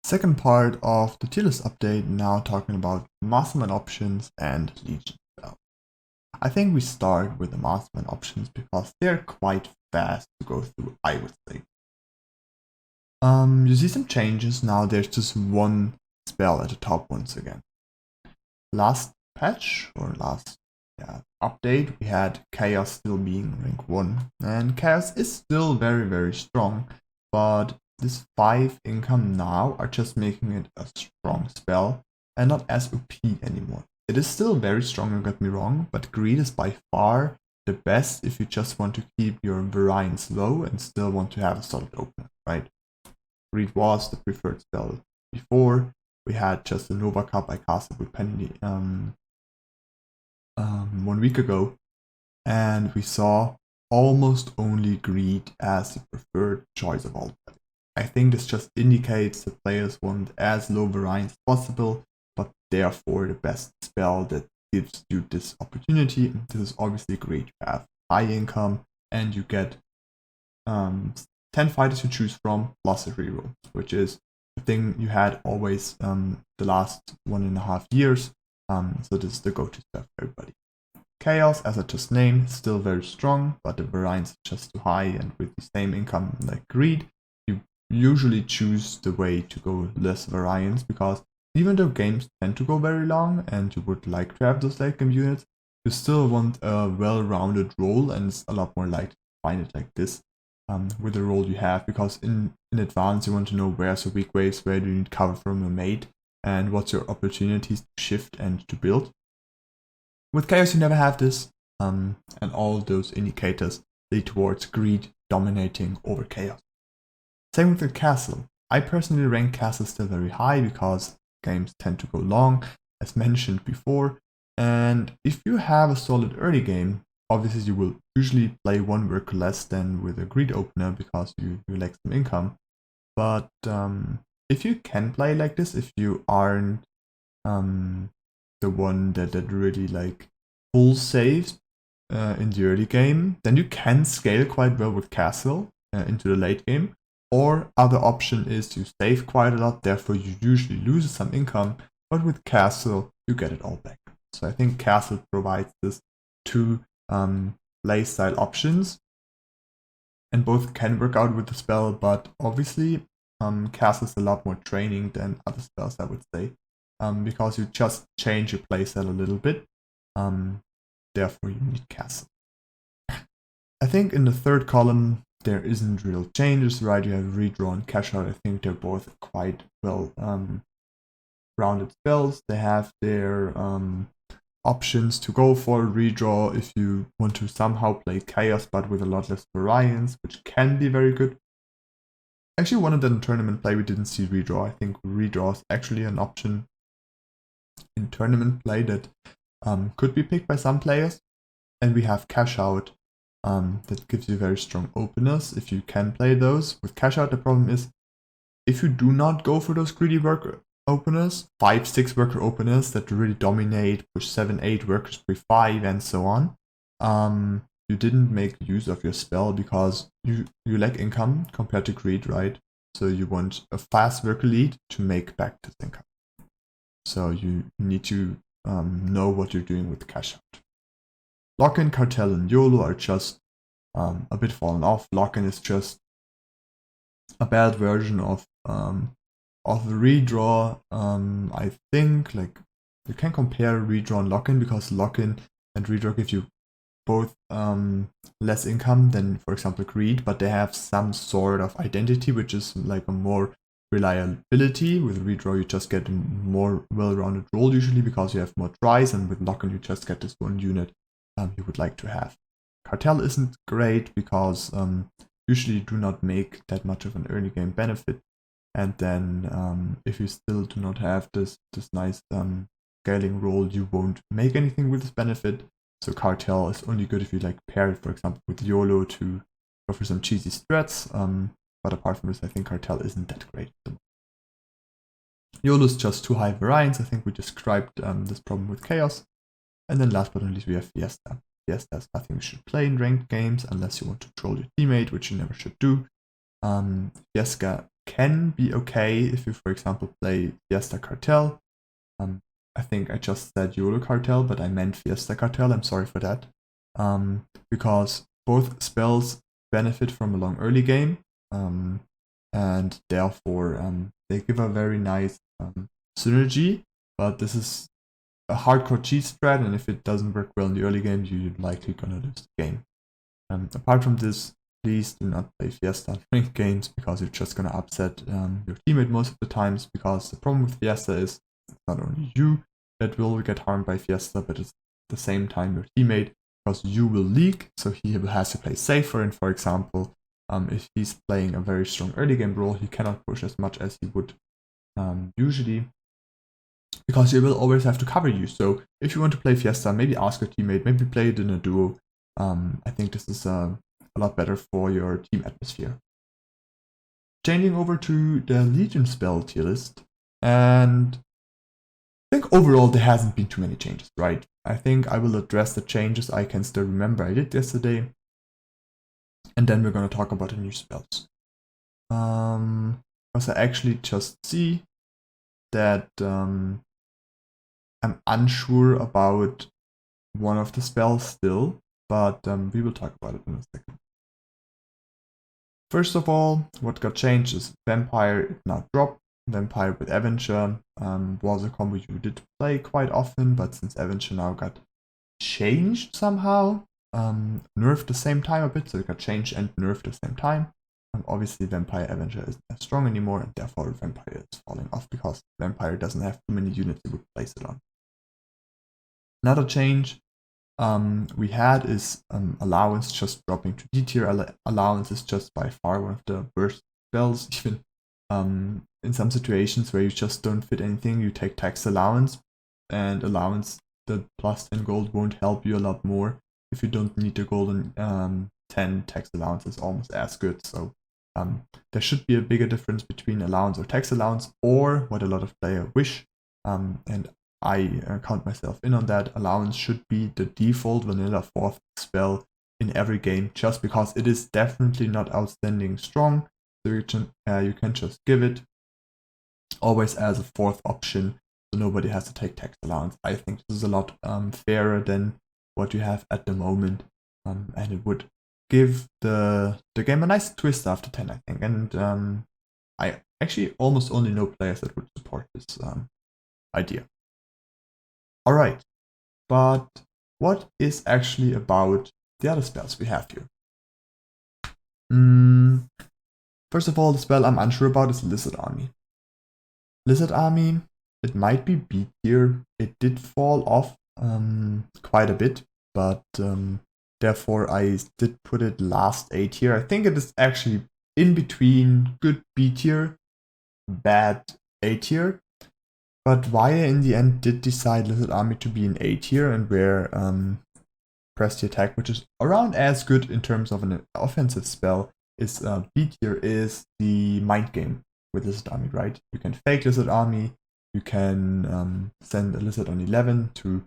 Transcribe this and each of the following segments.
Second part of the Tierlist update, now talking about Mastermind options and Legion spell. I think we start with the Mastermind options because they're quite fast to go through, I would say. You see some changes. Now there's just one spell at the top once again. Last patch, or last update, we had Chaos still being rank 1, and Chaos is still very, very strong, but this 5 income now are just making it a strong spell and not as OP anymore. It is still very strong, don't get me wrong, but Greed is by far the best if you just want to keep your variance low and still want to have a solid opener, right? Greed was the preferred spell before. We had just a Nova Cup I casted with Penny 1 week ago, and we saw almost only Greed as the preferred choice of all. I think this just indicates that players want as low variance as possible, but therefore the best spell that gives you this opportunity. This is obviously great. You have high income and you get 10 fighters to choose from plus a reroll, which is the thing you had always the last 1.5 years. So this is the go-to stuff for everybody. Chaos, as I just named, is still very strong, but the variance is just too high, and with the same income like Greed, you usually choose the way to go less variance, because even though games tend to go very long and you would like to have those late game units, you still want a well-rounded role, and it's a lot more likely to find it like this with the role you have, because in advance you want to know where's the weak waves, where do you need cover from your mate, and what's your opportunities to shift and to build. With Chaos you never have this, and all those indicators lead towards Greed dominating over Chaos. Same with the Castle. I personally rank Castle still very high because games tend to go long, as mentioned before, and if you have a solid early game, obviously you will usually play one worker less than with a Greed opener because you lack some income. But if you can play like this, if you aren't the one that really like full saves in the early game, then you can scale quite well with Castle into the late game. Or other option is to save quite a lot, therefore you usually lose some income, but with Castle you get it all back. So I think Castle provides this two playstyle options, and both can work out with the spell, but obviously Castle is a lot more training than other spells, I would say, because you just change your playstyle a little bit, therefore you need Castle. I think in the third column there isn't real changes, right? You have redraw and cash out. I think they're both quite well rounded spells. They have their options to go for. Redraw if you want to somehow play Chaos but with a lot less variance, which can be very good. Actually, one of them in tournament play we didn't see redraw. I think redraw is actually an option in tournament play that could be picked by some players. And we have cash out. That gives you very strong openers if you can play those. With cash out, the problem is if you do not go for those greedy worker openers, 5-6 worker openers that really dominate, push 7-8 workers per 5 and so on, you didn't make use of your spell because you lack income compared to greed, right? So you want a fast worker lead to make back this income. So you need to know what you're doing with cash out. Lock-in, Cartel, and YOLO are just a bit fallen off. Lock-in is just a bad version of redraw. I think like you can compare redraw and lock-in because lock-in and redraw give you both less income than, for example, greed, but they have some sort of identity, which is like a more reliability. With redraw you just get a more well-rounded role usually because you have more tries, and with lock-in you just get this one unit you would like to have. Cartel isn't great because usually you do not make that much of an early game benefit, and then if you still do not have this nice scaling role, you won't make anything with this benefit. So Cartel is only good if you like pair it, for example, with YOLO to go for some cheesy strats, but apart from this I think Cartel isn't that great. YOLO is just too high variance. I think we described this problem with Chaos. And then last but not least we have Fiesta. Fiesta is nothing you should play in ranked games unless you want to troll your teammate, which you never should do. Fiesta can be okay if you, for example, play Fiesta Cartel. I think I just said YOLO Cartel, but I meant Fiesta Cartel. I'm sorry for that. Because both spells benefit from a long early game, and therefore they give a very nice synergy. But this is a hardcore cheat strat, and if it doesn't work well in the early game, you're likely gonna lose the game. Apart from this, please do not play Fiesta ranked games because you're just gonna upset your teammate most of the times. Because the problem with Fiesta is it's not only you that will get harmed by Fiesta, but it's at the same time your teammate, because you will leak, so he has to play safer. And for example, if he's playing a very strong early game role, he cannot push as much as he would usually, because he will always have to cover you. So if you want to play Fiesta, maybe ask your teammate, maybe play it in a duo. I think this is a lot better for your team atmosphere. Changing over to the Legion spell tier list, and I think overall there hasn't been too many changes, right? I think I will address the changes I can still remember I did yesterday, and then we're going to talk about the new spells. Because I actually just see that I'm unsure about one of the spells still, but we will talk about it in a second. First of all, what got changed is Vampire. It now dropped. Vampire with Avenger was a combo you did play quite often, but since Avenger now got changed somehow, nerfed at the same time a bit, so it got changed and nerfed at the same time. Obviously Vampire Avenger isn't as strong anymore, and therefore Vampire is falling off because Vampire doesn't have too many units you would place it on. Another change we had is Allowance just dropping to D tier. Allowance is just by far one of the worst spells. Even in some situations where you just don't fit anything, you take Tax Allowance, and Allowance, the plus 10 gold won't help you a lot more. If you don't need the golden 10, Tax Allowance is almost as good. So there should be a bigger difference between Allowance or Tax Allowance, or what a lot of players wish, and I count myself in on that. Allowance should be the default vanilla 4th spell in every game, just because it is definitely not outstanding strong. So you can just give it always as a 4th option, so nobody has to take Tax Allowance. I think this is a lot fairer than what you have at the moment, and it would give the game a nice twist after 10, I think. And I actually almost only know players that would support this idea. Alright, but what is actually about the other spells we have here? First of all, the spell I'm unsure about is Lizard Army. Lizard Army, it might be B tier. It did fall off quite a bit, but therefore I did put it last A tier. I think it is actually in between good B tier, bad A tier. But Vaya in the end did decide Lizard Army to be an A tier, and where Press the Attack, which is around as good in terms of an offensive spell, is B tier, is the mind game with Lizard Army, right? You can fake Lizard Army, you can send a Lizard on 11 to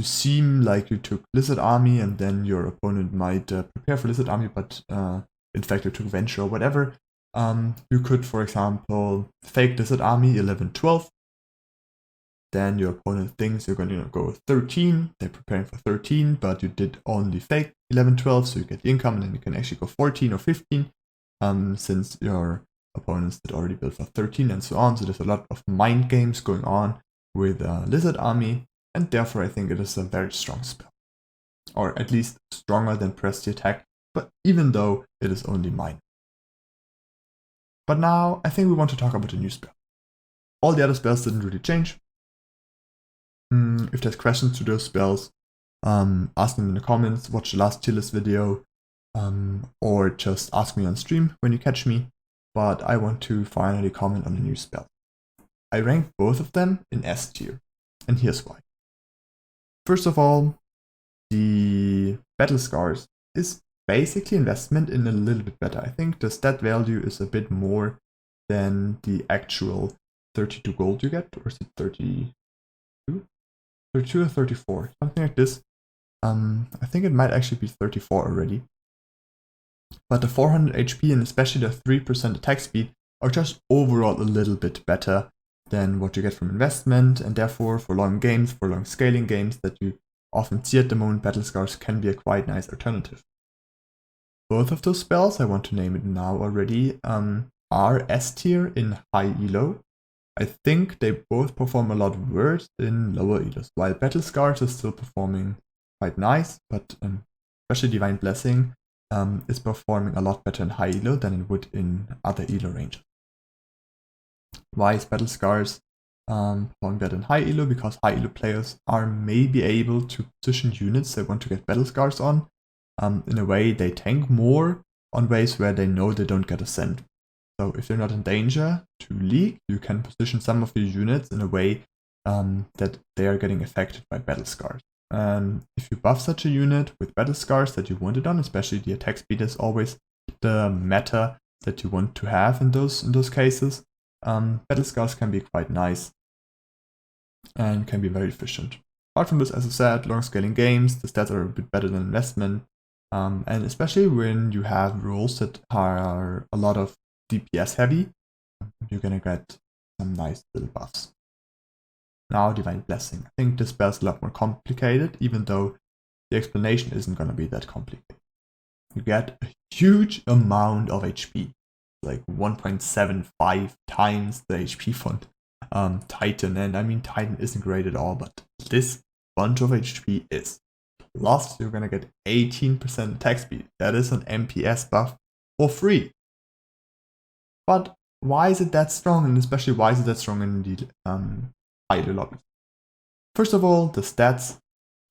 seem like you took Lizard Army, and then your opponent might prepare for Lizard Army, but in fact you took Venture or whatever. You could, for example, fake Lizard Army 11-12. Then your opponent thinks you're going to go 13. They're preparing for 13, but you did only fake 11-12, so you get the income, and then you can actually go 14 or 15, since your opponents did already build for 13 and so on. So there's a lot of mind games going on with Lizard Army, and therefore I think it is a very strong spell. Or at least stronger than Press the Attack, but even though it is only mind. But now, I think we want to talk about the new spell. All the other spells didn't really change. If there's questions to those spells, ask them in the comments, watch the last tier list video, or just ask me on stream when you catch me. But I want to finally comment on the new spell. I ranked both of them in S tier, and here's why. First of all, the Battle Scars is basically investment in a little bit better. I think the stat value is a bit more than the actual 32 gold you get, or is it 32? 32 or 34, something like this. I think it might actually be 34 already. But the 400 HP and especially the 3% attack speed are just overall a little bit better than what you get from investment, and therefore for long games, for long scaling games that you often see at the moment, Battle Scars can be a quite nice alternative. Both of those spells, I want to name it now already, are S tier in high elo. I think they both perform a lot worse in lower elos, while Battle Scars is still performing quite nice, but especially Divine Blessing is performing a lot better in high elo than it would in other elo ranges. Why is Battle Scars performing better in high elo? Because high elo players are maybe able to position units they want to get Battle Scars on in a way they tank more on ways where they know they don't get a cent. So if they're not in danger to leak, you can position some of your units in a way that they are getting affected by Battle Scars. If you buff such a unit with Battle Scars that you want it on, especially the attack speed is always the meta that you want to have in those cases, Battle Scars can be quite nice and can be very efficient. Apart from this, as I said, long scaling games, the stats are a bit better than investment, and especially when you have rules that are a lot of DPS heavy, you're gonna get some nice little buffs. Now Divine Blessing. I think this spell's a lot more complicated, even though the explanation isn't gonna be that complicated. You get a huge amount of HP, like 1.75 times the HP font Titan, and I mean Titan isn't great at all, but this bunch of HP is. Plus you're gonna get 18% attack speed. That is an MPS buff for free. But why is it that strong, and especially why is it that strong in the high elo lobbies? First of all, the stats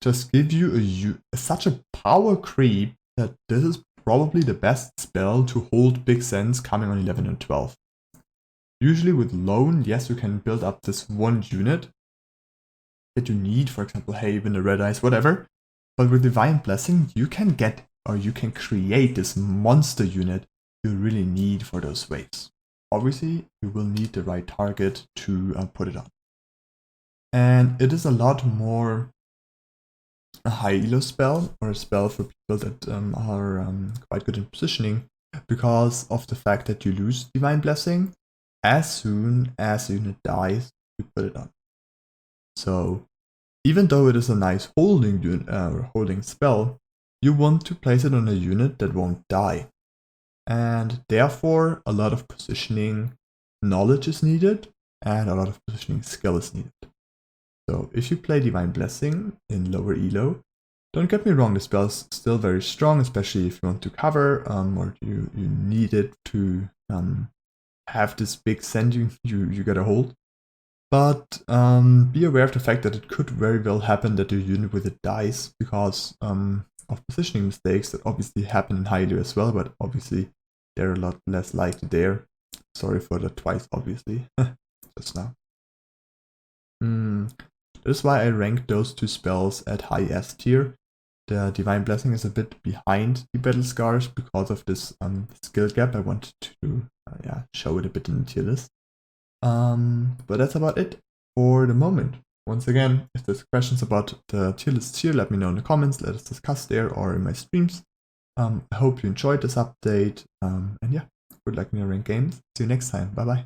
just give you such a power creep that this is probably the best spell to hold big sense coming on 11 and 12. Usually with Lone, yes, you can build up this one unit that you need, for example, Haven, the Red Eyes, whatever. But with Divine Blessing, you can get, or you can create this monster unit you really need for those waves. Obviously, you will need the right target to put it on. And it is a lot more a high elo spell, or a spell for people that are quite good in positioning, because of the fact that you lose Divine Blessing as soon as the unit dies, you put it on. So even though it is a nice holding spell, you want to place it on a unit that won't die. And therefore, a lot of positioning knowledge is needed, and a lot of positioning skill is needed. So if you play Divine Blessing in lower elo, don't get me wrong, the spell is still very strong, especially if you want to cover, or you need it to have this big send you gotta hold. But be aware of the fact that it could very well happen that your unit with it dies because of positioning mistakes that obviously happen in high elo as well, but obviously they're a lot less likely there. Sorry for that twice, obviously, just now. That is why I ranked those two spells at high S tier. The Divine Blessing is a bit behind the Battle Scars because of this skill gap. I wanted to show it a bit in the tier list. But that's about it for the moment. Once again, if there's questions about the tier list here, let me know in the comments. Let us discuss there or in my streams. I hope you enjoyed this update. And yeah, good luck in your ranked games. See you next time. Bye bye.